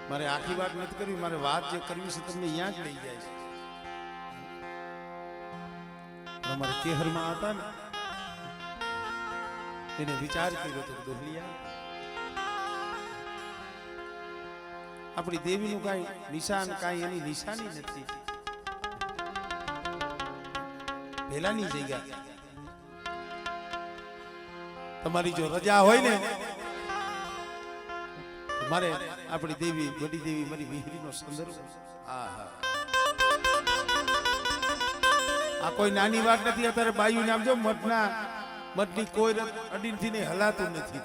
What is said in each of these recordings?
મારે આખી વાત નથી કરવી, મારે વાત જે કરવી છે તમને અહીંયા જ લઈ જાય છે. અમારે કેહરમાં હતા ને એને વિચાર કર્યો તો ડોહલિયા આપણી દેવીનું કાંઈ નિશાન, કાંઈ એની નિશાની નથી. પહેલાની જગ્યા તમારી જો રજા હોય ને મારે આપણી દેવી બડી દેવી મારી વિહરીનો સંદર્ભ. આ કોઈ નાની વાત નથી. અત્યારે બાયું નામ જો મઠની કોઈ અડીનથી ને હલાતું નથી.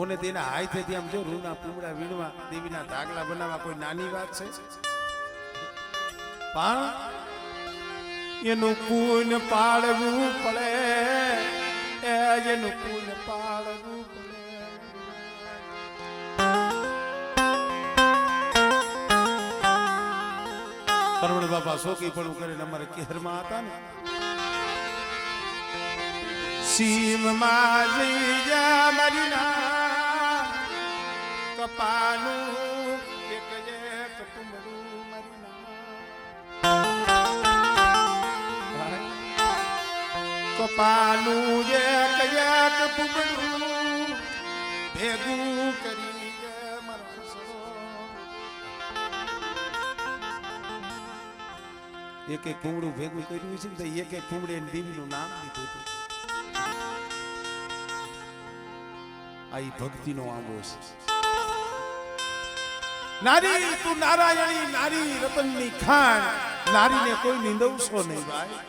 ઓને તેના હાથેથી આમ જો રૂના પૂમડા વીણવા, દેવીના ધાગલા બનાવવા કોઈ નાની વાત છે? પણ એનું પૂન પાડવું પડે, એનું પૂન પાડવું પડે. પરવણ બાપા શોકી પણ કરીને અમારે કેહરમાં હતા ને સીમમાં જઈ મરીના કપાનું એક એક કુંબડું મરીના કપાનું એક એક કુંબડું ભેગું કરી એક એક કુંબડું ભેગું કર્યું છે ને એક એક કુંબડે દેવીનું નામ લીધું હતું. આ ભક્તિનો આંબો છે. નારી તું નારાયણી, નારી રતનની ખાણ, નારીને કોઈ નિંદવશો નહીં ભાઈ.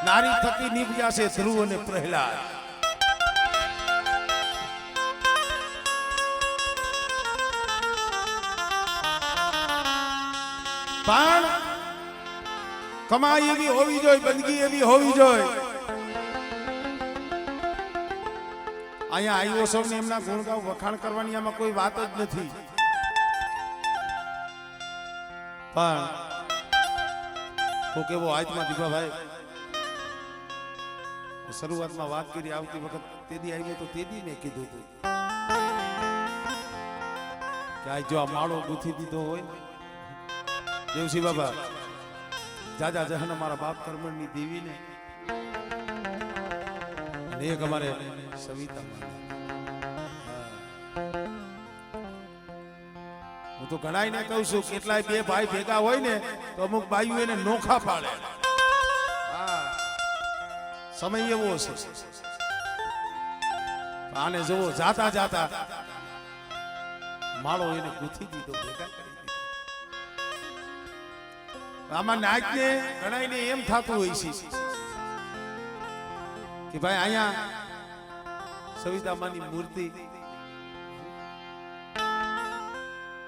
નારી થકી નીપજ્યા છે ધ્રુવ અને પ્રહલાદ. પણ કમાઈ એવી હોવી જોઈએ, બંદગી એવી હોવી જોઈએ. અહીંયા આવ્યો સૌને એમના ગુણગાન વખાણ કરવાની આમાં કોઈ વાત જ નથી. પણ હું કેવો હાથમાં દીપા ભાઈ શરૂઆતમાં વાત કરી આવતી વખત તેદી આવ્યો તો તેદી મેં કીધું હતું કે આ જો આ માળો ગૂંથી દીધો હોય દેવસી બાબા જાજા જહન અમારા બાપ કર્મણની દેવીને અને એક અમારે સવિતા. હું તો ઘણાઈને કહું છું કેટલાય બે ભાઈ ભેગા હોય ને તો અમુક બાઈઓ એને નોખા પાડે. સમય એવો છે. આને જુઓ જાતા જાતા માળો એને ગૂંથી દીધો, ભેગા કરી દીધો. આમાં નાચને ઘણાઈને એમ થતું હોય છે કે ભાઈ અહીંયા સવિતામાની મૂર્તિ,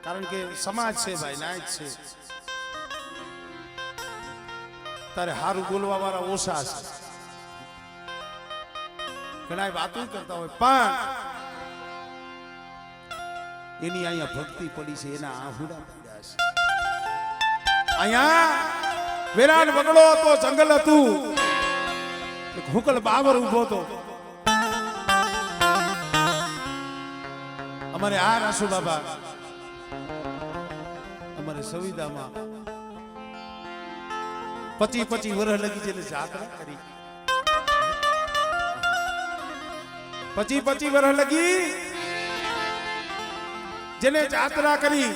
કારણ કે સમાજ છે ભાઈ, નાચ છે. તારે હારું બોલવા વાળા ઓછા છે, ઘણા વાતો કરતા હોય, પણ એની અહીંયા ભક્તિ પડી છે, એના આહુડા પડ્યા છે. અહીંયા વેરાન વગડો તો જંગલ હતું, હુકલ બાબર ઉભો હતો. અમારે આ રાસુ બાબા અમારે સવિદામાં 25 વર્ષ લગી જેને જાત્રા કરી, 25 વર્ષ લગી જેને જાત્રા કરી.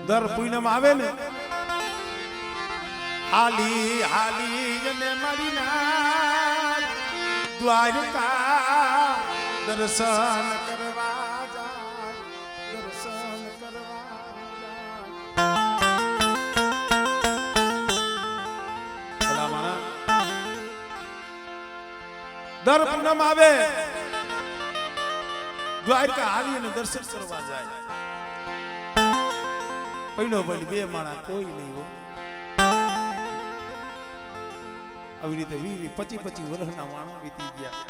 દર પૂનમ આવે ને હાલી હાલી જને મારી ના દ્વારકા દર્શન કરવા જાય, દર્શન કરવા જાય. દર પૂનમ આવે દ્વારકા આવી અને દર્શન કરવા જાય. પૈણો ભાઈ બે માણા કોઈ નહીં હોય. આવી રીતે 25 વર્ષના માણસ વીતી ગયા.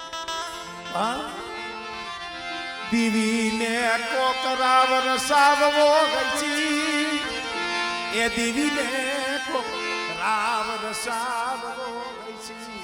દીવીને કોકરાવ રસાવવો ગઈ, એ દીવીને કોકરાવ રસાવવો ગઈ.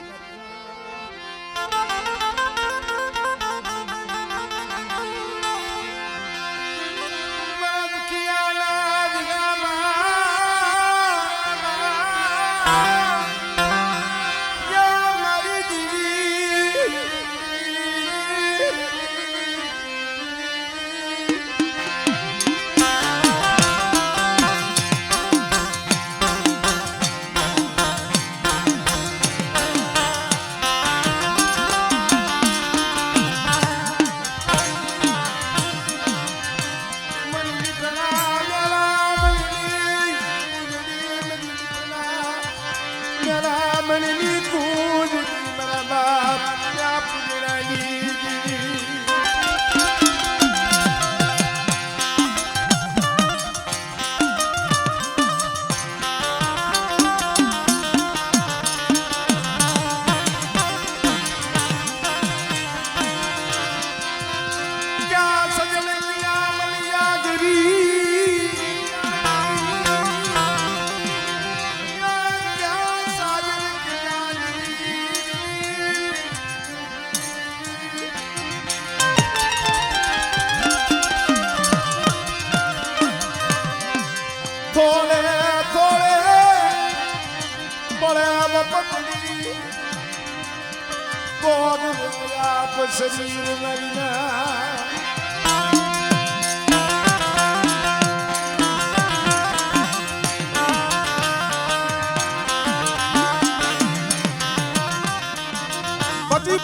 આપ શરીર મહિના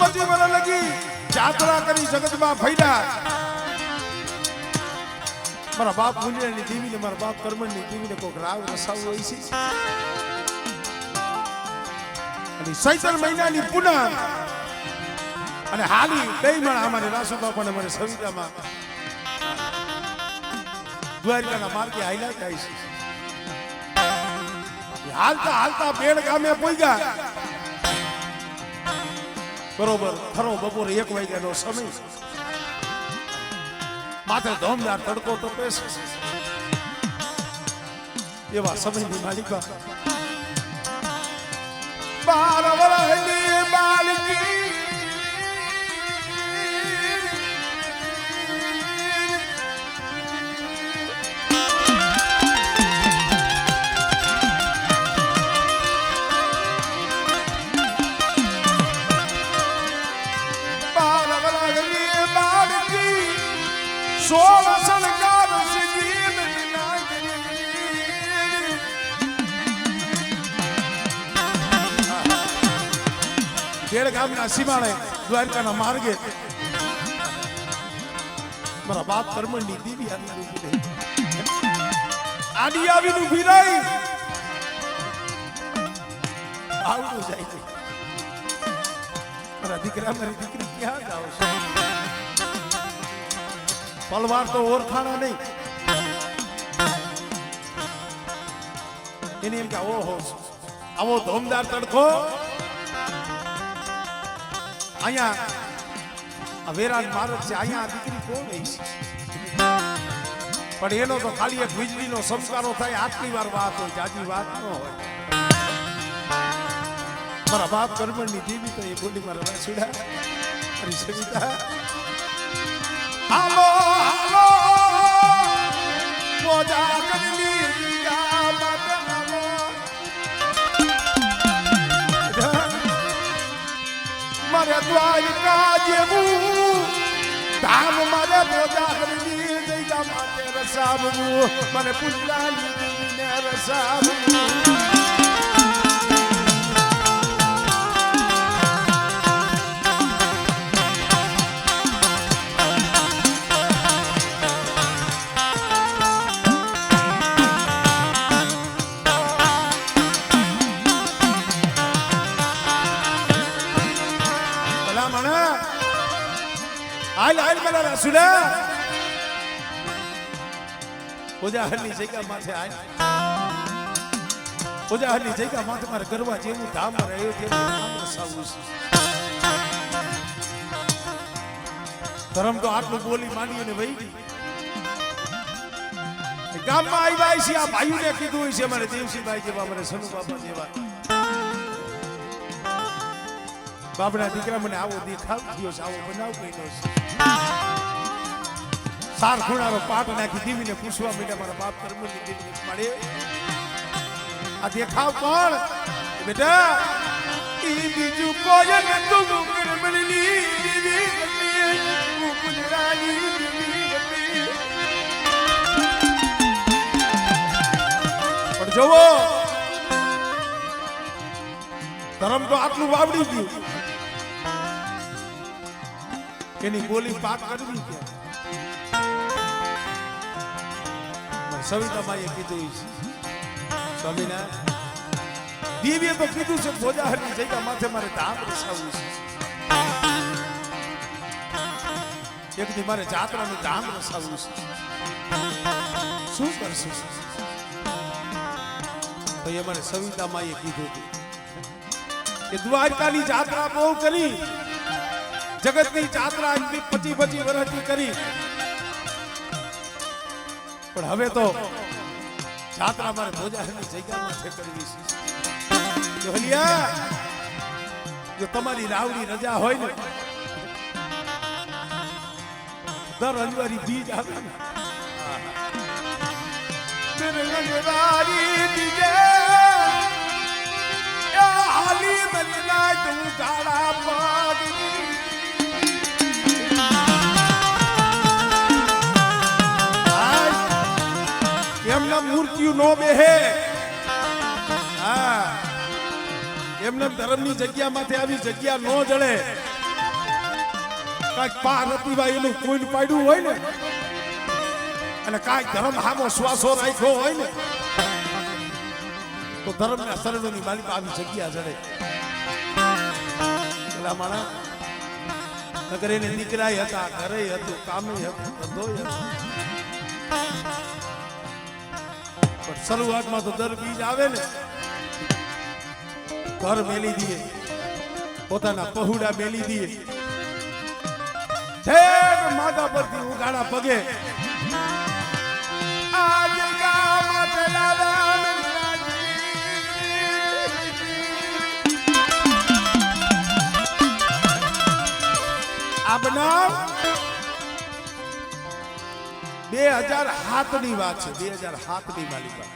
પતિ મને લગી જાત્રા કરી જગતમાં ફૈડા મારા બાપ મુંજની દેવીને મારા બાપ કર્મણની દેવીને કોઈક રાવ રસાવ હોય છે અને સૈતર મહિનાની પૂનમ અને હાલી દઈમાં અમારે રાસુ બાપાને મને સવિતામાં દ્વારકાના માર્ગે હાલ્યા જાય છે હાલતા હાલતા બેડ ગામે પહોંચ્યા બરોબર ખરો બપોરે 1 વાગ્યાનો સમય માથે ધોમદાર તડકો તપે છે એવા સમયની માલિકા 12 વર્ષની બાલકી સોળ સંગાર સિદ્ધિ બેડ ગામના સીમાડે દ્વારકાના માર્ગે મારા બાપ કર્મણની દેવી આડી આવીનું ભીરાઈ આવતું જાય છે મારા દીકરા મારી દીકરી ક્યાં જાવ છે પલવાર તો ઓળખાણા નહીં એની એમ કે ઓહો આવો ધોમદાર તડકો અહીંયા વેરાન મારત છે અહીંયા દીકરી કોણ છે પણ એનો તો ખાલી એક વીજળીનો સંસ્કારો થાય આટલી વાર વાત હોય જાજી વાત ન હોય મારા બાપ કર્મણની દેવી તો એ બોલી મારા વાસુડા મારી સવિતા હાલો હાલો મોજા કરલી ગામત હાલો મારે દ્વારકા જેવું ધામ મારે મોજા કરલી જઈગા માતે રસાવવું મને પુંજાની દેવીને રસાવવું હાલ મારા રસુડા પૂજાહરની જગ્યા માથે હાલ પૂજાહરની જગ્યા માથે મારે કરવા જેવું ધામ રહ્યું તેવું નામ રસાવું છે ધર્મ તો આટલું બોલી માની અને વહી ગઈ ગામમાં આવ્યા છે આ ભાઈઓને કીધું હોય છે અમારે દેવસીભાઈ જેવા અમારે સનુ બાબા જેવા બાપના દીકરા મને આવો દેખાવ થયો છે આવો બનાવ કર્યો છે સાર ખૂણારો પાટ નાખી દેવીને પૂછવા માંડ્યા મારા બાપ કર્મની દેવીને મળે આ દેખાવ કોણ બેટા ઈ બીજું કોઈ ન તું કર્મની દેવી હતી કુંજરાની દેવી હતી પણ જોવો ધર્મ તો આટલું વાવડી ગયું એની બોલી પાક કરવી કે સવિતામાએ કીધું સ્વામીના દેવીએ તો કીધું છે ભોજાહરની જગ્યા માથે મારે ધામ રસાવવું છે એક દી મારે જાત્રાનું ધામ રસાવવું છે શું કરશું તો એ મારે સવિતામાએ કીધું હતું કે દ્વારકાની જાત્રા બહુ કરી જગતની જાત્રા 25 વર્ષથી કરી પણ હવે તો જાત્રા મારે ભોજાહરની જગ્યામાં છે કરવી છે જોલિયા જો તમારી રાવડી રજા હોય ને દર રવિવારી બીજ આવે ને રવિવારી બીજે હાલી મલના તું ગાળા પાડી બીજું નો બેહે. હા એમને ધર્મની જગ્યામાંથી આવી જગ્યા નો જળે. કાંઈક પાર્વતીભાઈ એનું કુંડ પાડ્યું હોય ને અને કાંઈક ધર્મ હામો શ્વાસો રાખ્યો હોય ને તો ધર્મના શરણોની માલિક આવી જગ્યા જડે. પેલા માણા નગર એને દીકરાય હતા, ઘરે હતું, કામે હતું, ધંધોય હતો. પણ શરૂઆતમાં તો દર બીજ આવે ને ઘર મેલી દઈએ, પોતાના પહુડા મેલી દઈએ, માથા પરથી ઉગાડા પગે આ બનાવ 2007 ની વાત છે. 2007 ની માલિકા.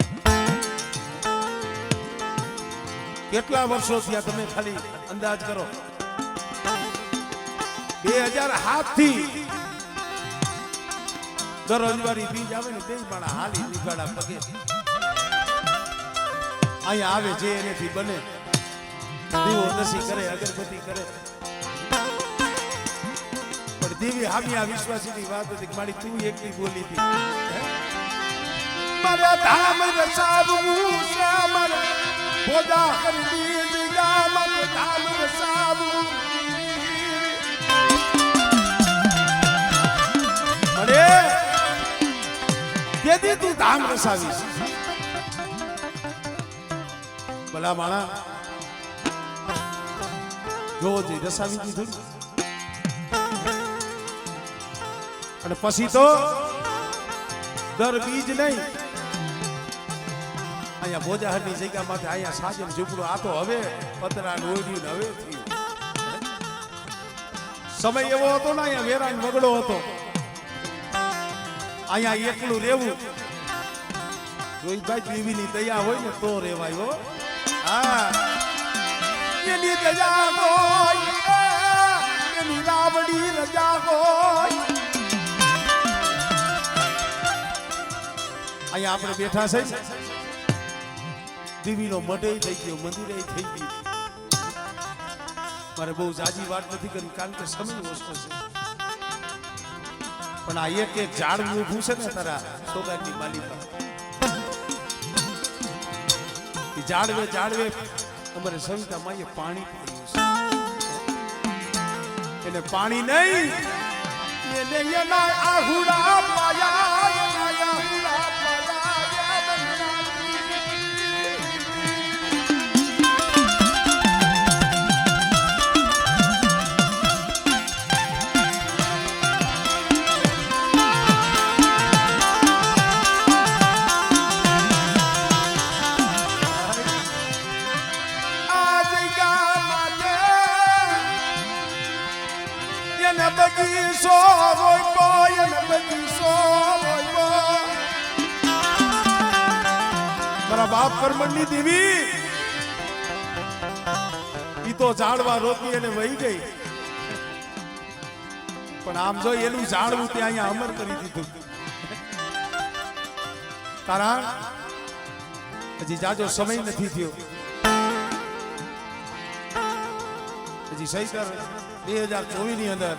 કેટલા વર્ષો થયા તમે ખાલી અંદાજ કરો. 2007 થી દર રવિવારી બીજ આવે ને બે માણા હાલી નીકળા પગે અહીંયા આવે જે એનેથી બને દીવો દસી કરે, અગરબત્તી કરે. પણ દેવી હામી આ વિશ્વાસીની વાત હતી કે મારી તું એકલી બોલી હતી મારા ધામ રસાવું શ્યામર બોજા કરી દીધા મારા ધામ રસાવું અરે કેદી તું ધામ રસાવીશ. ભલા માણા જોવો જ રસાવી દીધું અને પછી તો દર બીજ નહીં અહીંયા ભોજાહરની જગ્યામાંથી અહીંયા સાજન ઝૂંપડું. આ તો હવે પતરા ઓઢ્યું હવે થયું. સમય એવો હતો ને અહીંયા વેરાન વગડો હતો. અહીંયા એકલું રહેવું જોઈ ભાઈ દેવીની દયા હોય ને તો રેવાય હો. હા એની દયા હોય એની રાવડી રજા હોય. અહીંયા આપણે બેઠા છે દેવીનો મઢે થઈ ગયો, મંદિરે થઈ ગયું. મારે બહુ જાજી વાત નથી કરી કારણ કે સમય ઓછો છે. પણ આ એક એક ઝાડવું ઊભું છે ને તારા સોગાની માલિકા ઝાડવે ઝાડવે અમારે સવિતા માએ પાણી પીયું છે. એને પાણી નહીં એને એના આહુડા પાયા એના આહુડા મારા બાપ પરમણની દેવી ઈ તો ઝાડવા રોકી અને વહી ગઈ. પણ આમ જો એનું ઝાડવું ત્યાં અહીંયા અમર કરી દીધું. કારણ હજી જાજો સમય નથી થયો. હજી સહીતર 2024 ની અંદર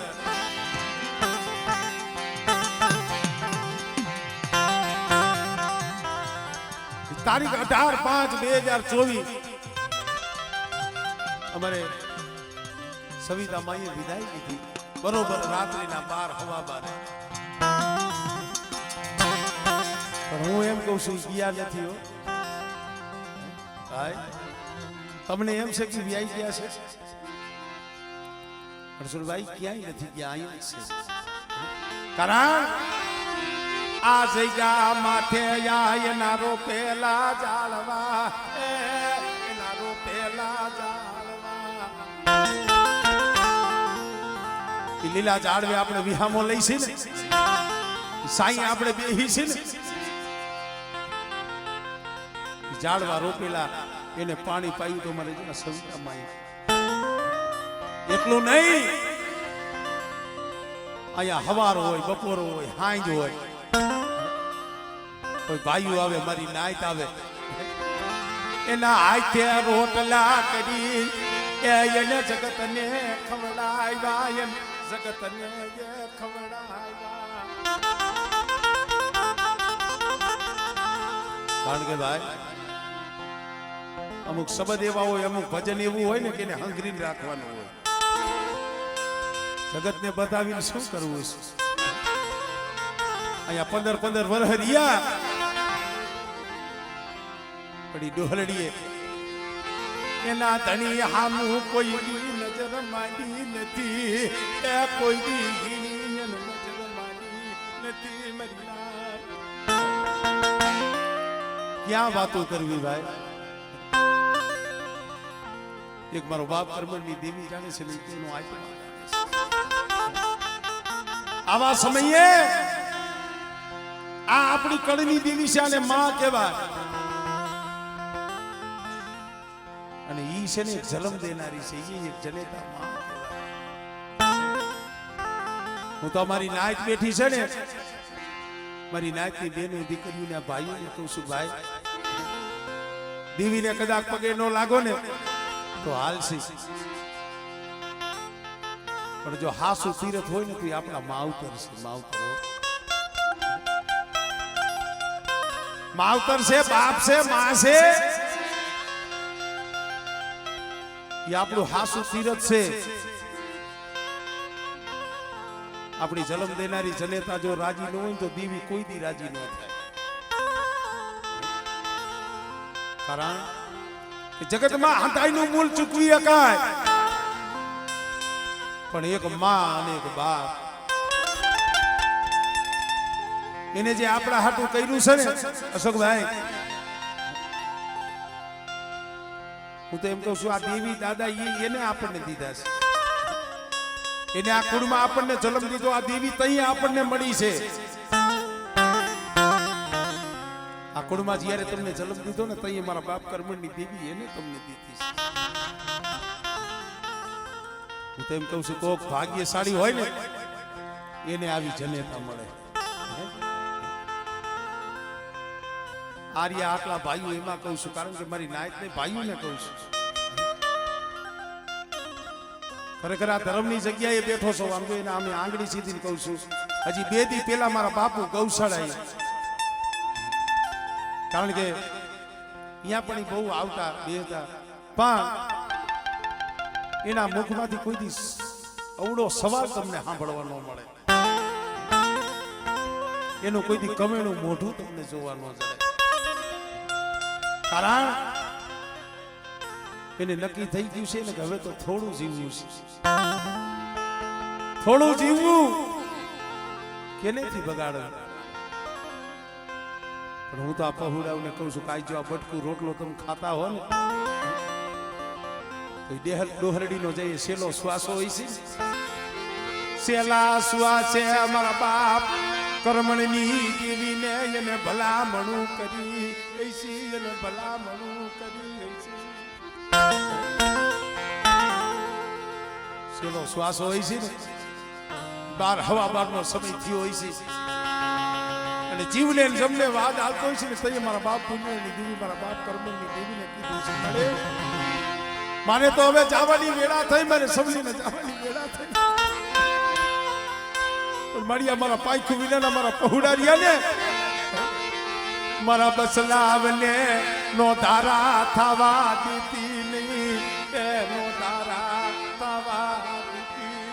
તારીખ 18/5/2024 અમારે સવિતા માઈએ વિદાય લીધી. બરોબર રાત્રિના 12:15. પણ હું એમ કહું છું ગયા નથી હો ભાઈ. તમને એમ છે કે વ્યાઈ ગયા છે? હર્ષુલભાઈ ક્યાંય નથી ગયા, અહીંયા છે. કારણ આ જગ્યા માથે એના રોપેલા જાળવા એના રોપેલા જાળવા. લીલા ઝાડવે આપણે વિહામો લઈ છે ને સાઈ આપણે બેહી છે ને ઝાડવા રોપેલા એને પાણી પાયું તો મારે જો સવિતા માએ. એટલું નહીં અહીંયા હવાર હોય, બપોર હોય, હાંજ હોય કોઈ ભાઈઓ આવે મારી નાઈત આવે એના હાથે રોટલા કરી એને જગતને ખવડાવ્યા એમ જગતને ખવડાવ્યા કારણ કે ભાઈ અમુક શબ્દ એવા હોય અમુક ભજન એવું હોય ને કે એને હંગરીને રાખવાનું હોય જગતને બતાવીને શું કરવું છે અહીંયા 15 વર્ષ રહ્યા પડી ડોહલડીએ એના ધણી હામું કોઈ નજર માંડી નથી એ કોઈ દી નજર માંડી નથી મરીલા ક્યાં વાતો કરવી ભાઈ એક મારો બાપ કરમણની દેવી જાણે છે એનો આવા સમયે આ આપણી કળની દેવી છે અને માં કહેવાય અને ઈ છે ને એક જન્મ દેનારી છે ઈ એક જનેતા માં હું તો અમારી નાયત બેઠી છે ને મારી નાયતની બેનો દીકરીઓને ભાઈઓને કહું છું ભાઈ દેવીને કદાચ પગે નો લાગો ને તો હાલશે પણ જો હાસુ તીરથ હોય ને તો આપણા માવતર છે માવતર છે બાપ છે માં છે એ આપણું હાસુ તીરથ છે આપણી જન્મ દેનારી જનેતા જો રાજી ન હોય તો દેવી કોઈ દી રાજી ન થાય કારણ કે જગતમાં હંતાઈનું મૂળ ચૂકવી શકાય પણ એક માં અને એક બાપ એને જે આપણા હાટું કર્યું છે ને અશોકભાઈ હું તો એમ કહું છું આ દેવી દાદા એને આપણને દીધા છે એને આ કુળમાં આપણને જન્મ દીધો આ દેવી તઈ આપણને મળી છે આ કુળમાં જ્યારે તમને જન્મ દીધો ને તઈ મારા બાપ કરમણની દેવી એને તમને દીધી છે હું તો એમ કહું છું કોક ભાગ્યશાળી હોય ને એને આવી જનેતા મળે આર્યા આટલા ભાઈઓ એમાં કહું છું કારણ કે મારી નાયતને ભાઈઓને કહું છું ખરેખર આ ધર્મની જગ્યાએ બેઠો છો આમ જોઈને અમે આંગળી સીધીને કહું છું હજી 2 દી પહેલા મારા બાપુ ગૌશાળાએ કારણ કે અહીંયા પણ બહુ આવતા બેહતા પણ એના મુખમાંથી કોઈ દી અવળો સવાલ તમને સાંભળવા ન મળે એનું કોઈ દી કમેણું મોઢું તમને જોવા ન જડે કારણ એને નક્કી થઈ ગયું છે ને કે હવે તો થોડું જીવવું છે થોડું જીવવું કેનેથી બગાડવું પણ હું તો આ પહોળાઓને કહું છું કાઈ જો આ બટકું રોટલો તમે ખાતા હો ને તો ડોહરડીનો જઈએ સેલો શ્વાસો હોય છે સેલા શ્વાસે અમારા બાપ કર્મણની દેવીને એને ભલામણું કરી એને ભલામણું કરી સેલો શ્વાસ હોય છે ને હવા બારનો સમય થયો હોય છે અને જીવને જમને વાદ આવતો હોય છે ને તો મારા બાપ પુણ્યની દેવી મારા બાપ કર્મની દેવીને કીધું છે મારે તો હવે જવાની વેળા થઈ મારે સવલીને જવાની વેળા થઈ પણ મારી મારા પાયખું વિના મારા પહોળારિયા ને મારા બસલાવને નો ધારા થવા દીધી નહીં નો ધારા થવા દીધી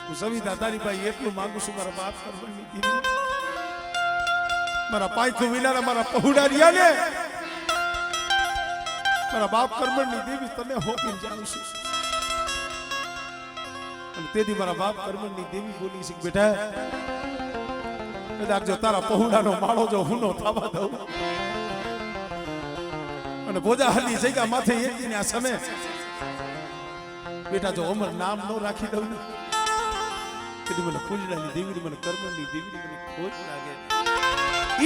હું સવિતા તારી ભાઈ એટલું માંગુ છું મારા બાપ કરવાની દીધી મારા પાયખું વિના મારા પહોળારિયા ને મારા બાપ કર્મણની દેવી તને હોપીને જાણું છું તેથી મારા બાપ કર્મણની દેવી બોલી છે બેટા કદાચ જો તારા પહોળાનો માળો જો હુનો થવા દઉં અને ભોજાહરની જગ્યા માથે એકદીને આ સમય બેટા જો અમર નામ ન રાખી દઉં ને તેથી મને ફૂલડાની દેવીની મને કર્મણની દેવીની મને ખોટ લાગે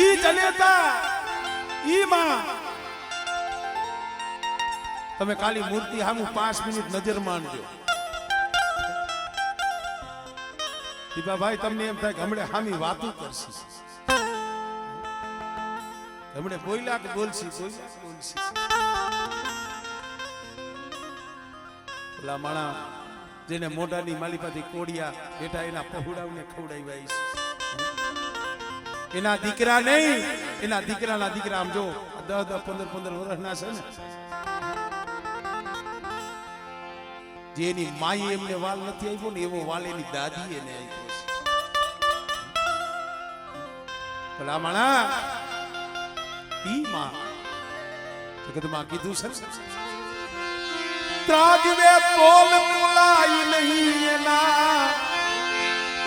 ઈ જનેતા ઈ માં તમે કાલી મૂર્તિ સામું 5 મિનિટ નજર માણજો દીપાભાઈ તમને એમ થાય કે હમણે હામી વાતું કરશે, હમણે બોલ્યા કે બોલશી પેલા માણા જેને મોઢાની માલિપાથી કોડિયા બેટા એના પહોળાવને ખવડાવ્યા છે, એના દીકરા નહીં, એના દીકરાના દીકરા આમ જો 10-10, 15-15 વર્ષના છે ને, જેની માઈ એમને વાલ નથી આપ્યો ને એવો વાલ એની દાદી એને આપ્યો છે. ભલા માણા ઈ માં જગતમાં કીધું છે ત્રાગવે તોલ તોલાઈ નહીં એના,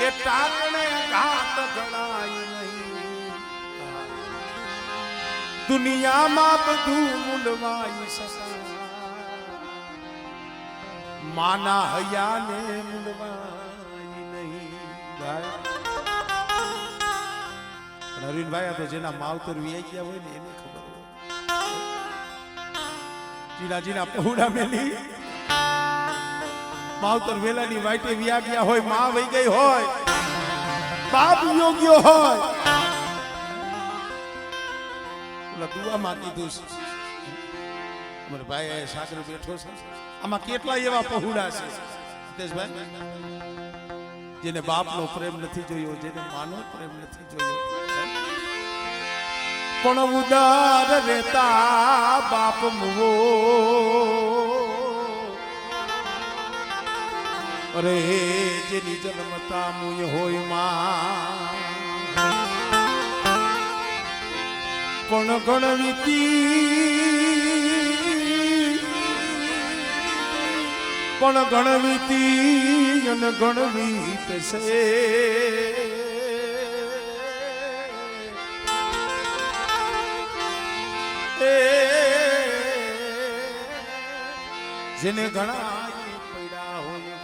એ ટાકણે ઘાટ ગણાય નહીં, દુનિયામાં બધું મૂલવાય સસા, માના હયાને મૂલવાય નહીં. નવીનભાઈ તો જેના માવતર વી ગયા હોય ને એને ખબર હોય, જીના પહોળા મેલી માવતર વેલાની વાઈટે વ્યા ગયા હોય, માં વહી ગઈ હોય, બાપ યોગ્ય હોય, ઓલા દુઆમાં કીધું છે અમારે ભાઈ સાગર બેઠો છે, આમાં કેટલા એવા પહોળા છે હિતેશભાઈ, જેને બાપનો પ્રેમ નથી જોયો, જેને માનો પ્રેમ નથી જોયો, પણ ઉદાર રહેતા બાપ મુવો, અરે જેની જન્મતા મુય હોય માં, પણ ગણવીતી અને ગણવીત છે, જેને ઘણા પડ્યા હોય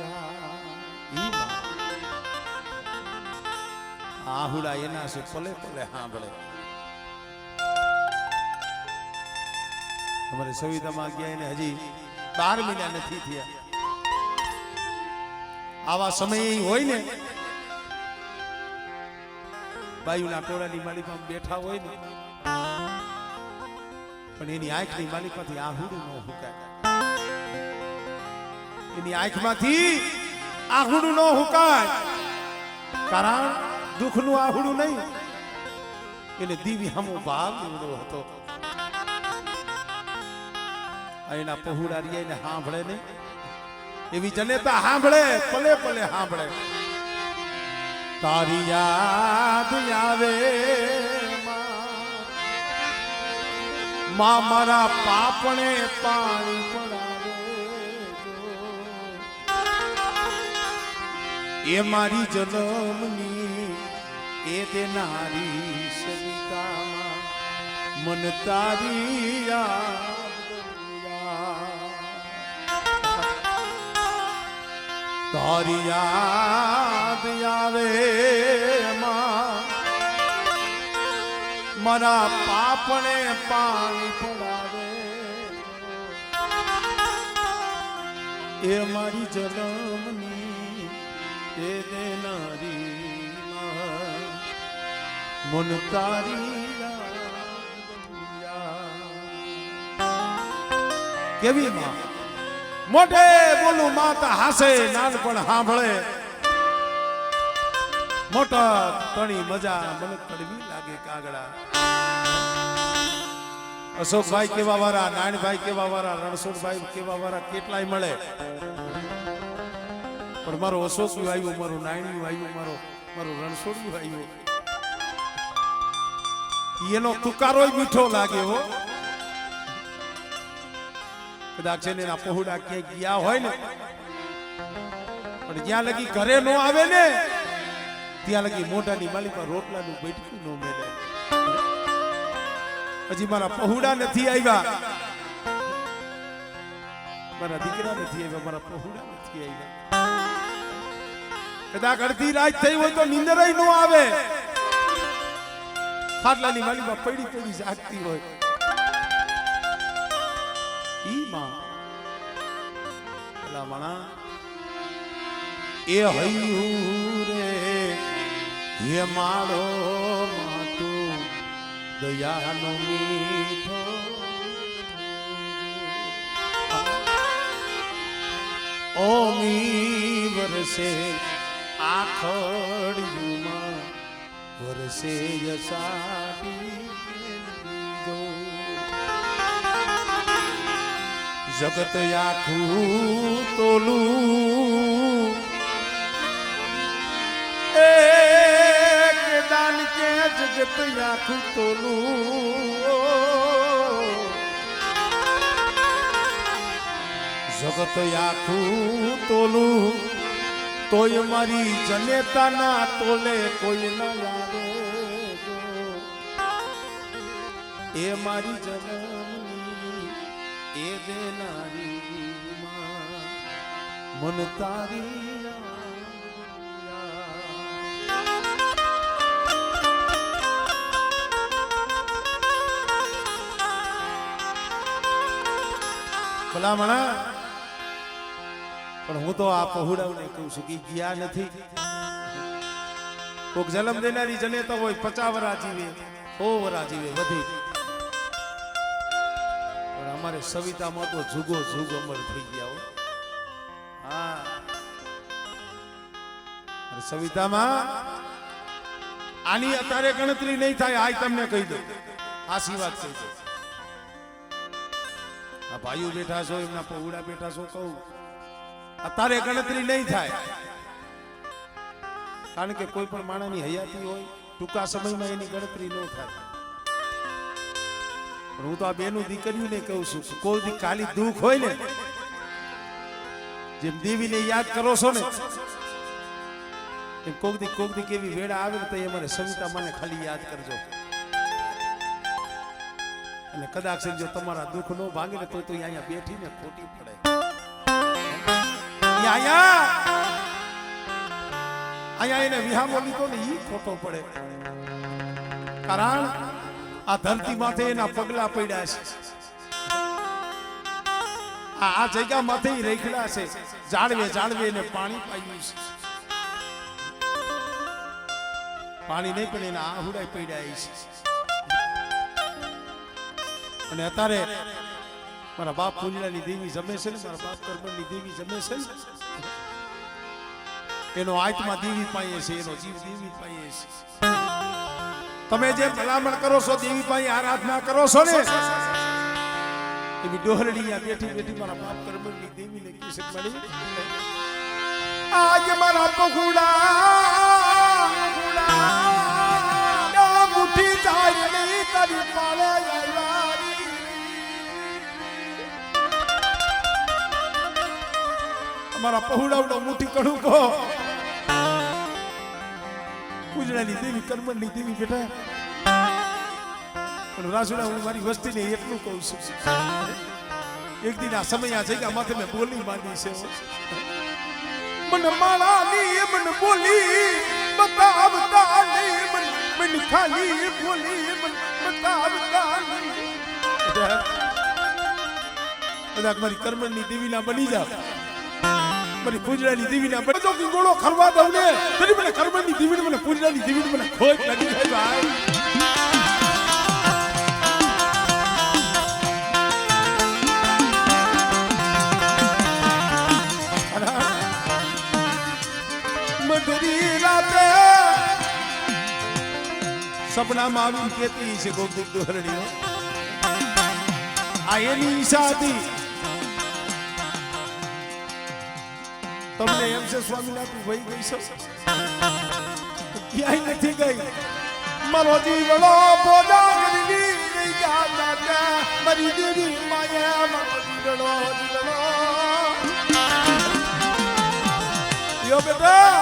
આહુડા એના છે પલે પલે સાંભળે. અમારે સવિતામાં ગયા એને હજી 12 મહિના નથી થયા, આવા સમય હોય ને બાયુના ટોળાની માલિકમાં બેઠા હોય ને, પણ એની આંખની માલિકમાંથી આહુડું ન હુકાય, એની આંખમાંથી આહુડું ન હુકાય, કારણ દુઃખનું આહુડું નહીં, એને દિવ્ય હમો ભાવ એવડો હતો. એના પહોળા રિયા એને સાંભળે નહીં, એવી જનેતા સાંભળે, પલે પલે સાંભળે. તારી યાદ આવે માં, મારા પાપણે પાણી પડાવે, એ મારી જન્મની એ દેનારી સવિતામાં મન તારી યાદ, તારી યાદ આવે માં, મારા પાપણે પાણી પડાવે, એ મારી જન્મની એ દેનારી મન તારી યાદ. કેવી માં મોઢે બોલું માતા હાસે, નાનપણ સાંભળે, મોટા તણી મજા મને કડવી લાગે કાગડા. અશોકભાઈ કેવા વાળા, નાનભાઈ કેવા વાળા, રણછોડભાઈ કેવા વાળા કેટલાય મળે, પણ મારો અશોક આવ્યો, મારો નાયણ્યું આવ્યું, મારો રણછોડ્યું આવ્યું, એનો તુકારો મીઠો લાગે હો. કદાચ છે ને એના પહોળા ક્યાંય ગયા હોય ને, પણ જ્યાં લગી ઘરે નો આવે ને ત્યાં લગી મોઢાની માલિકા રોટલાનું બેઠકું નો મેલે. હજી મારા પહોળા નથી આવ્યા, મારા દીકરા નથી આવ્યા, મારા પહોળા નથી આવ્યા. કદાચ અડધી રાત થઈ હોય તો નીંદર નો આવે, ખાટલાની માલિકા પડી પડી જાગતી હોય. એ હૈયું રે હે મારો માતું દયાનો મીઠો ઓમી વરસે આખડયુમાં વરસે યસાડી જગત આખું તોલું એક દાન કે જગત આખું તોલું જગત આખું તોલું તોય મારી જનેતા ના તોલે કોઈ ન આવે એ મારી જન્મની એ દેનારી મન તારી ભલામણા પણ હું તો આ પહોળાવને કહું છું કે ગયા નથી. કોક જન્મ દેનારી જનેતા હોય 50 વર્ષ જીવે 100 વર્ષ જીવે વધી, પણ અમારે સવિતામાં તો જુગો જુગ અમર થઈ ગયા હો. હા સવિતામાં આની અત્યારે ગણતરી નહીં થાય. આ તમને કહી દઉં, આસી વાત કહી દઉં. આ ભાઈઓ બેઠા છો, એમના પહોળા બેઠા છો, કહું અત્યારે ગણતરી નહીં થાય. કારણ કે કોઈ પણ માણસની હયાતી હોય ટૂંકા સમયમાં એની ગણતરી ન થાય. પણ હું તો આ બેનું દીકરીઓને કહું છું, કોઈ દી ખાલી દુઃખ હોય ને, જેમ દેવીને યાદ કરો છો ને, એમ કોક દી કેવી વેળા આવે ને તો એ મને સવિતા મને ખાલી યાદ કરજો. અને કદાચ જો તમારા દુઃખ નો ભાંગે ને તો અહીંયા બેઠીને ખોટી પડે. અહીંયા એને વિહામો લીધો ને ઈ ખોટો પડે. કારણ આ ધરતી માથે એના પગલા પડ્યા છે, આ જગ્યા માથે રેખડા છે, જાળવે એને પાણી પાયું છે. પાણી નહીં પણ એના આહુડા પડ્યા છે. અને અત્યારે મારા બાપ પૂંજડાની દેવી જમે છે ને, મારા બાપ કરમણની દેવી જમે છે ને, એનો આત્મા દેવી પાયે છે, એનો જીવ દેવી પાયે છે. તમે જે ભલામણ કરો છો, દેવી પાયે આરાધના કરો છો ને, એવી ડોહરડી બેઠી મારા બાપ કરમણની દેવીને કિસ મળી. આજ મારા પગુડા મુઠી જાય નહીં તારી પાલે મારા પહોળાવડો મુઠી કણું કહો. પૂજડાની દેવી કરમણની દેવી બેઠા. પણ રાજુડા હું મારી વસ્તીને એટલું કહું છું, એક દિન આ સમય આ જગ્યા માથે મેં બોલી માંડી છે. મન માળાની મન બોલી બતાવતા નહીં, મન ખાલી બોલી મન બતાવતા નહીં. બધા મારી કરમણની દેવીના બની જાવ, મારી પૂજડાની દેવીના બની જાવ. ગોળો ખરવા દઉં ને તરી મને કરમણની દેવીને મને પૂજડાની દેવીને મને ખોટ લાગી જાય ભાઈ. સપનામાં આવીને કેતી છે ગોપદીપ દોહરણીઓ, આ એની ઈચ્છા હતી. તમને એમ છે સ્વામીનાથ વહી ગઈ છો? ક્યાંય નથી ગઈ. મારો જીવડો બોડાગરી ગઈ ગયા મારી દેવી માયા. મારો જીવડો યો બેટા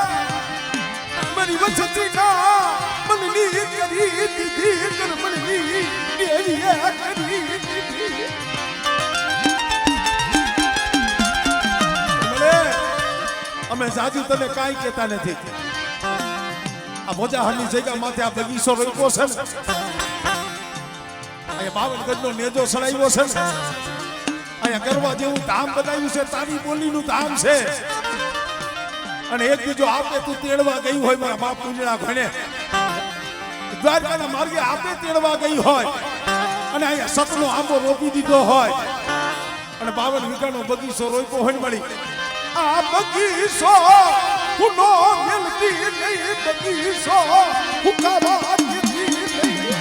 મારી વચ્ચે ના મનની કરી દીધી કરમણની દેવીએ કરી દીધી. અમે જાજુ તને કાંઈ કહેતા નથી. આ મોજાહરની જગ્યા માથે આ બગીચો રોક્યો છે ને, અહીંયા 52 ગજનો નેજો સડાવ્યો છે ને, અહીંયા કરવા જેવું ધામ બનાવ્યું છે, તારી બોલીનું ધામ છે. અને એક બીજો આપે તું તેડવા ગઈ હોય મારા બાપ પૂંજડા ભણે દ્વારકાના માર્ગે આપે તેડવા ગઈ હોય અને અહીંયા સતનો આંબો રોપી દીધો હોય અને 52 વીઘાનો બગીચો રોપ્યો હોય મળી આ બગીચો કુનો મિલતી નહીં બગીચો હુકાવા દીધી નહીં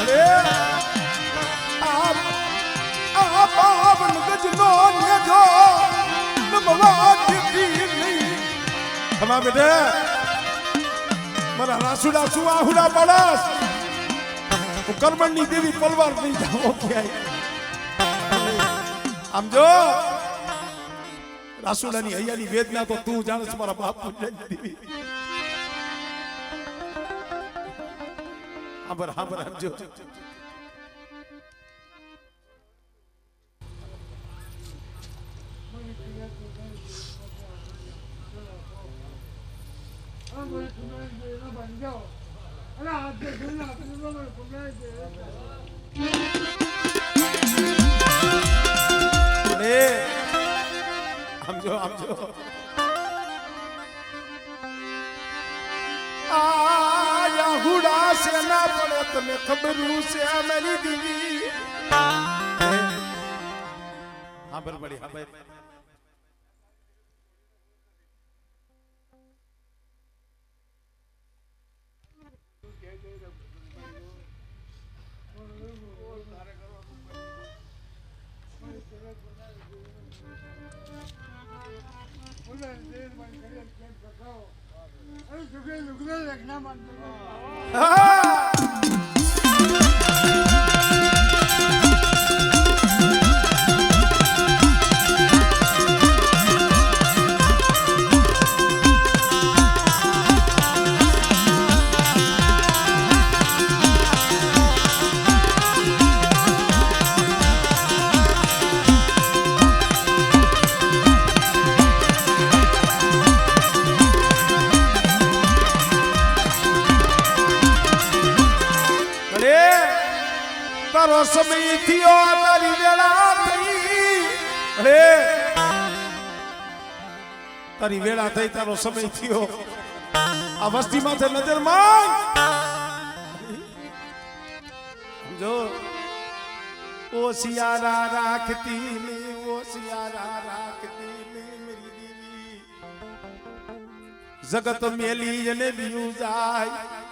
અરે આ બાવન ગજનો નેજો નમવા દીધી નહીં ખમા બેટા મારા રાસુડા શું આહુડા પડસ હું કરમણની દેવી પલવાર નહીં જાઓ ક્યાંય આમ જો રાસુડાની હૈયાની વેદના તો તું જાણસ મારા બાપ દેવી હાબર હાબર જો સમજો આયા હુડા સે ના પડે તને ખબર છે મારી દીવી હાબર બડી હાબર તારો સમય થયો તારી વેળા થઈ અરે તારી વેળા થઈ તારો સમય થયો આ વસ્તી માથે નજર માંગ સમજો ઓ સિયારા રાખતી ને ઓ સિયારા રાખતી ને મેરી દેવી જગત મેલી અને બીયું જાય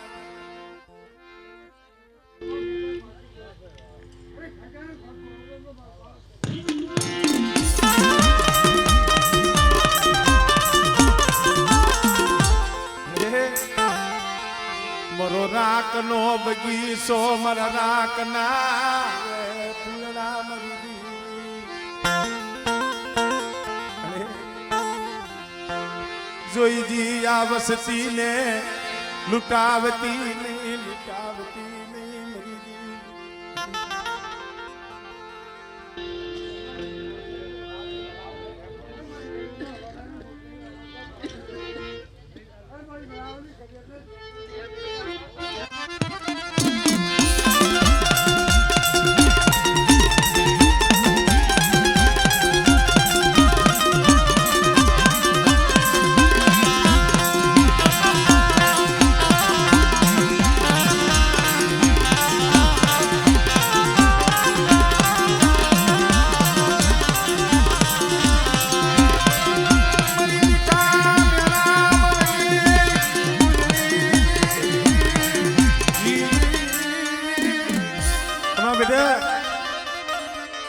મરો રાખનો બગીચો મારા રાખના ફૂલડા મરી જોઈજી આ વસતી ને લૂંટાવતી નહીં લૂંટાવતી નહીં મરી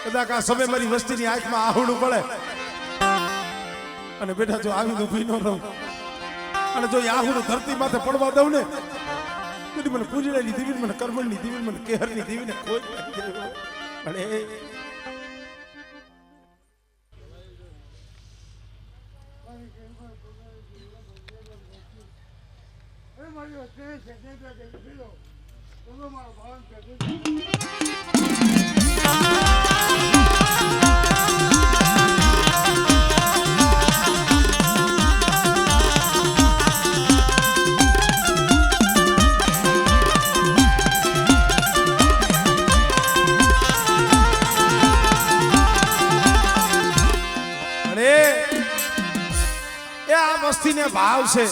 કદાચ આ સમય મારી વસ્તીની આંખમાં આહુડું પડે અને બેટા જો આવીને ઊભી ન રહું અને જો આહુડું ધરતી માથે પડવા દઉં ને તો મને પૂજડાની દેવી મને કરમણની દેવી મને કેહરની દેવીને ખોજ અને મારી વસ્તીને ભાવ છે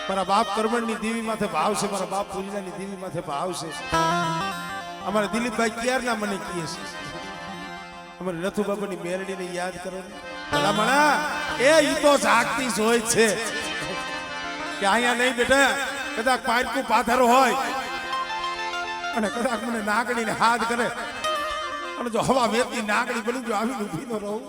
મારા બાપ કરમણની દેવી માથે ભાવ છે મારા બાપ ફૂલિયાની દેવી માથે ભાવ છે અમારા દિલીપભાઈ ક્યારના મને કહે છે અમારે રથુ બાબાની મેરડીને યાદ કરો ભલામણા ઈ તો જાગતી જ હોય છે કે અહીંયા નહીં બેટા કદાચ પારકું પાથર હોય અને કદાચ મને નાગણીને હાથ કરે અને જો હવા વેતી નાગણી બની જો આવી ઊભી ન રહું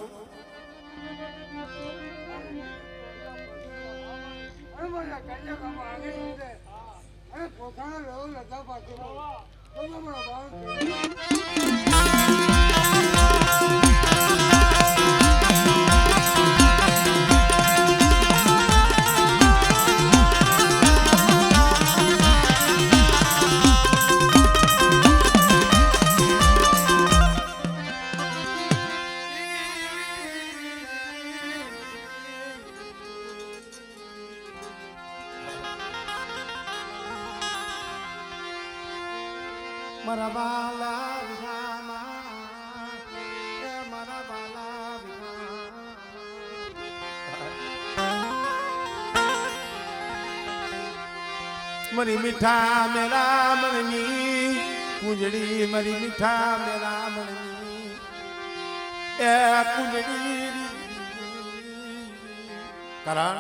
મારા બાલા વિહામા એ મારા બાલા વિહામા મરી મીઠા મેરા મણની કુંજડી મરી મીઠા મેરા મણની એ કુંજડી કારણ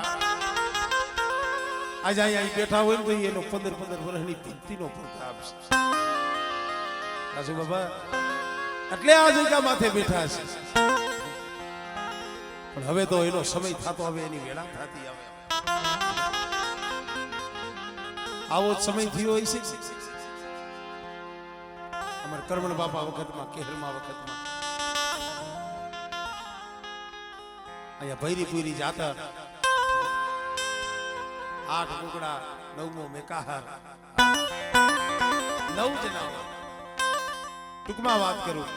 આજે અહીંયા બેઠા હોય ને તો એનો 15 વર્ષની ભક્તિનો પ્રતાપ છે રાજુ બાબા એટલે આ જગ્યા માથે બેઠા છે પણ હવે તો એનો સમય થતો હવે એની વેળા થતી આવે આવો જ સમય થયો હોય છે અમારા કરમણ બાપા વખતમાં કેહરમાં વખતમાં અહીંયા ભૈરીપુરી જાતા 8 કુકડા 9મો મેકાહાર 9 જણા ટૂંકમાં વાત કરું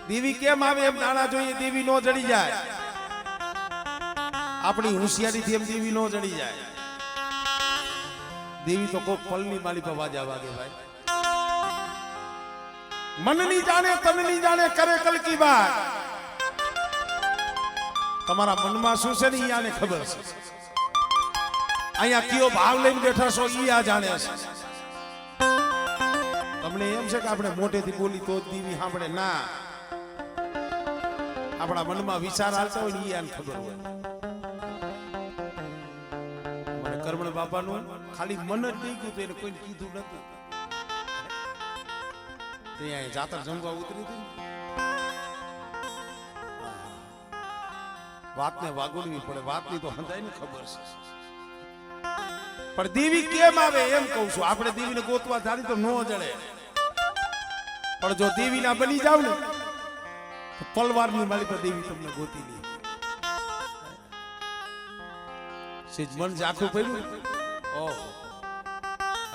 દેવી કેમ આવે એમ દાણા જોઈએ દેવી નો જડી જાય આપણી હોશિયારીથી એમ દેવી નો જડી જાય દેવી તો કોક પલની માલી પર વાજા વાગે ભાઈ મન ની જાણે તન ની જાણે કરે કલ કી બાત તમારા મનમાં શું છે ને ઈ આને ખબર છે અહીંયા કયો ભાવ લઈને બેઠા છો ઈ આ જાણે છે તમને એમ છે કે આપણે મોઢેથી બોલી તો દેવી સાંભળે ના આપણા મનમાં વિચાર આવતા હોય ને ઈ આને ખબર હોય મને કરમણ બાપાનું ખાલી મન જ નહીં ગયું તો એને કોઈને કીધું નતું ત્યાં જાતર જમવા ઉતરી હતી વાતને વાગોડવી પડે વાતની તો હંધાય ને ખબર છે પણ દેવી કેમ આવે એમ કહું છું આપણે દેવીને ગોતવા ધારી તો નો જડે પણ જો દેવી ના બની જાવ ને તો તલવારની મારી પર દેવી તમને ગોતી લે સેજ મન જાખું પડ્યું ઓહ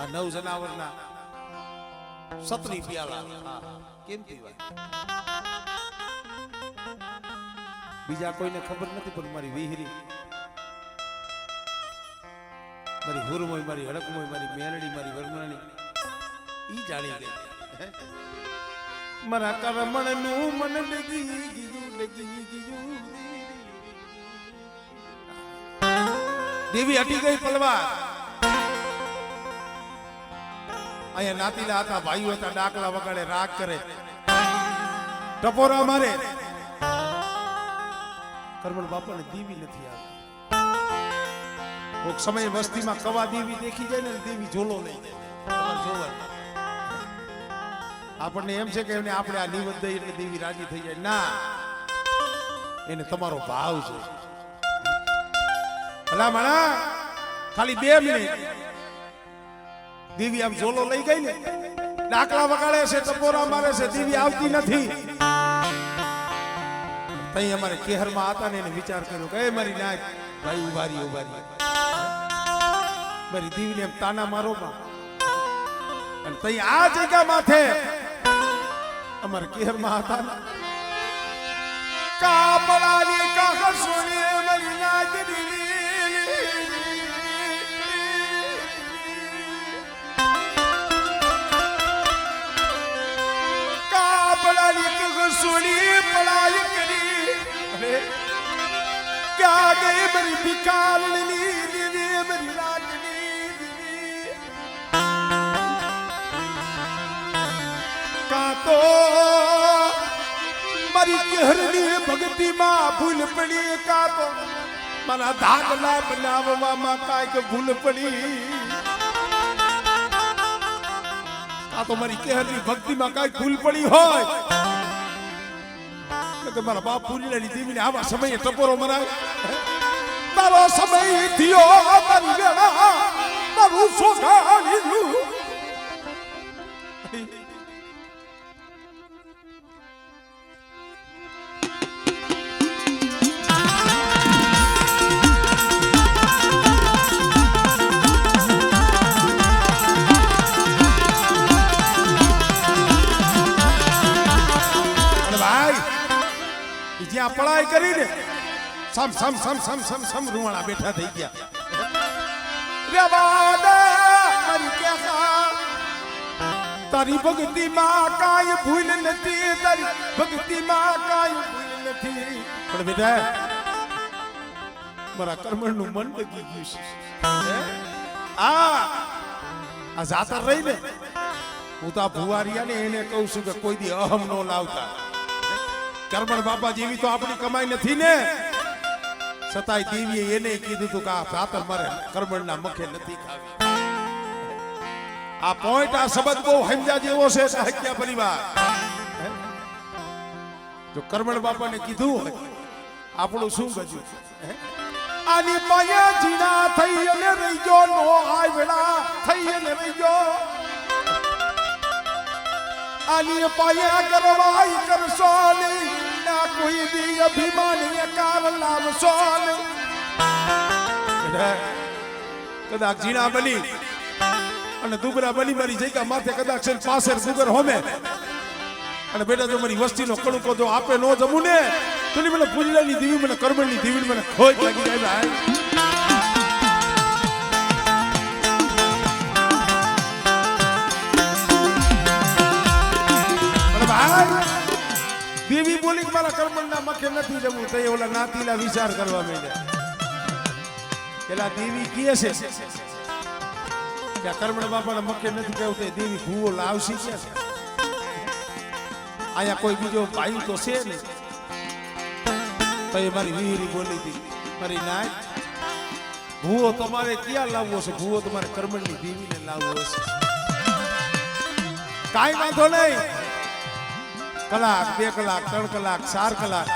આ 9 જનાવરના સતરી પ્યાલા કેમ પીવાય બીજા કોઈને ખબર નથી પણ મારી વિહરી મારી હુરમોય મારી હડકમોય મારી મેલડી મારી વરમણાની ઈ જાણી ગઈ મારા કરમણ નું મન લગી ગયું દેવી હટી ગઈ પલવાર અહીંયા નાતીલા હતા ભાઈઓ હતા ડાકલા વગાડે રાગ કરે ટપોરા મારે કરમણ બાપાને દેવી નથી આવતી કોક સમય વસ્તીમાં કવા દેવી દેખી જાય ને દેવી ઝોલો લઈ જાય આપણને એમ છે કે એને આપણે આ નિવેદ દઈએ એટલે દેવી રાજી થઈ જાય ના એને તમારો ભાવ છે ભલા માણા ખાલી 2 મિનિટ દેવી આમ ઝોલો લઈ ગઈ ને ડાકલા વગાડે છે ટપોરા મારે છે દેવી આવતી નથી તઈ અમારે કેહરમાં હતા ને એને વિચાર કર્યો કે મારી નાક ભાઈ ઉભારી મારી દેવીને એમ તાના મારો માં અને તઈ આ જગ્યા માથે અમારે કેહરમાં હતા કાપડાની કાકર સોની મારી નાક કાપડાની કાકર સોની પડાઈ કરી क्या गई मेरी बिकालनी दीदी मेरी लाडली दीदी का तो મારી કેહરની ભક્તિમાં ભૂલ પડી કા તો મારા ધાગલા બનાવવામાં કાંઈક ભૂલ પડી આ તો મારી કેહરની ભક્તિમાં કાંઈક ભૂલ પડી હોય કે મારા બાપ પૂરીલાની દેવીને આવા સમયે ટપોરો મરાય તારો સમય થયો તારી વેળા તારું સોગાડીનું જ્યાં પળાઈ કરીને સમ સમ સમ સમ સમ સમ રૂવાણા બેઠા થઈ ગયા તારી ભક્તિમાં કાંઈ ભૂલ નથી તારી ભક્તિમાં કાંઈ ભૂલ નથી પણ બેટા મારા કર્મનું મન ડગી ગયું છે આ જાતર રહી ને હું તો આ ભુવારિયાને એને કહું છું કે કોઈ દી અહમ નો લાવતા કરમણ બાપા જેવી તો આપણી કમાઈ નથી ને છતાંય દેવીએ એને કીધું હતું કે આ સાતર મારે કરમણના મખે નથી ખાવી આ પોઈન્ટ આ શબ્દ બહુ સમજા જેવો છે સાહિત્ય પરિવાર જો કરમણ બાપાને કીધું હોય આપણું શું ગજું આની પાયા જીણા થઈ અને રહી ગયો નો આવેલા થઈ અને રહી ગયો આની પાયા કરવાઈ કરશો નહીં ના કોઈ દી અભિમાની કાર લાવશો નહીં કદાચ જીણા બની અને દુબરા બની મારી જગ્યા માથે કદાચ છે પાસે દુગર હોમે અને બેટા જો મારી વસ્તીનો કણુકો જો આપે નો જમું ને તો મને પૂજલાની દેવી મને કરમણની દેવી મને ખોજ લાગી જાય દેવી બોલી મારા કર્મણના મખે નથી જવું તો ઓલા નાતીલા વિચાર કરવા માંડ્યા પેલા દેવી કહે છે કે કર્મણ બાપાના મખે નથી કેવું તે દેવી ભૂવો લાવશી છે આયા કોઈ બીજો ભાઈ તો છે ને તો એ મારી વીરી બોલી હતી મારી નાય ભૂવો તમારે ક્યાં લાવવો છે ભૂવો તમારે કર્મણની દેવીને લાવવો છે કાંઈ વાંધો નહીં કલાક 2 કલાક 3 કલાક 4 કલાક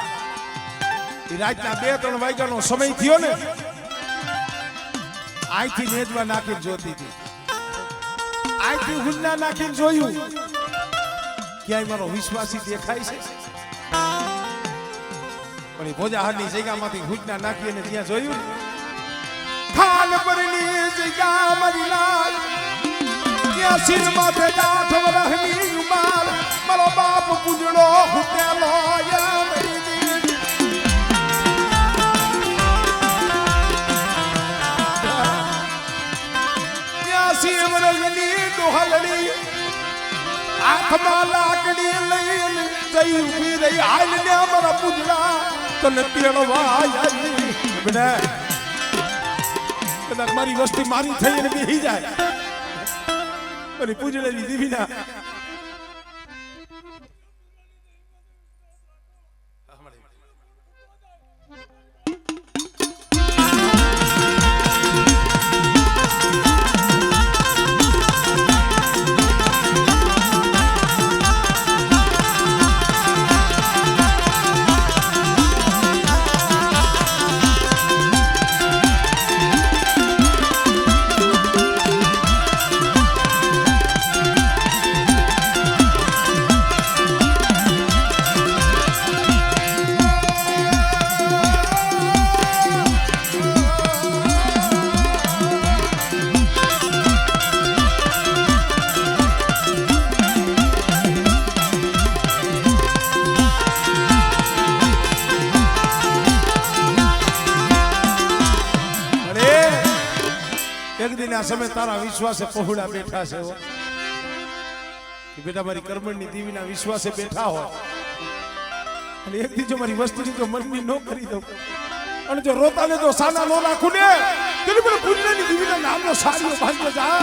રાતના 2-3 વાગ્યાનો સમય થયો ને આઈથી નેજવા નાખીને જોતી હતી આઈથી હુંડા નાખીને જોયું ક્યાંય મારો વિશ્વાસી દેખાય છે પણ એ ભોજાહારની જગ્યામાંથી હુંડા નાખીને ત્યાં જોયું ખાલ પરની જગ્યા મારી લાલ ત્યાં સિર માથે ગાંઠ વરહની ઉમાર મારો બાપ પૂજડો હુટેલો યા મેરી દેવી ત્યાં શિવરંગની ડોહલડી આંખમાં લાકડી લઈને જઈ ઉભી રહી હાલ ને મારા પૂજડા તને તેડવા આવી બેટા કદાચ મારી વસ્તી મારી થઈને બેહી જાય અને પૂજડાની દેવીના સમય તારા વિશ્વાસે પહોળા બેઠા છે કે બેટા મારી કર્મણની દેવીના વિશ્વાસે બેઠા હો અને એક દી જો મારી વસ્તુની જો મનની ન કરી દઉં અને જો રોતા ને જો સાના નો નાખું ને તેની મને પુણ્યની દીવીના નામનો સાડીઓ બાંધ્યો જા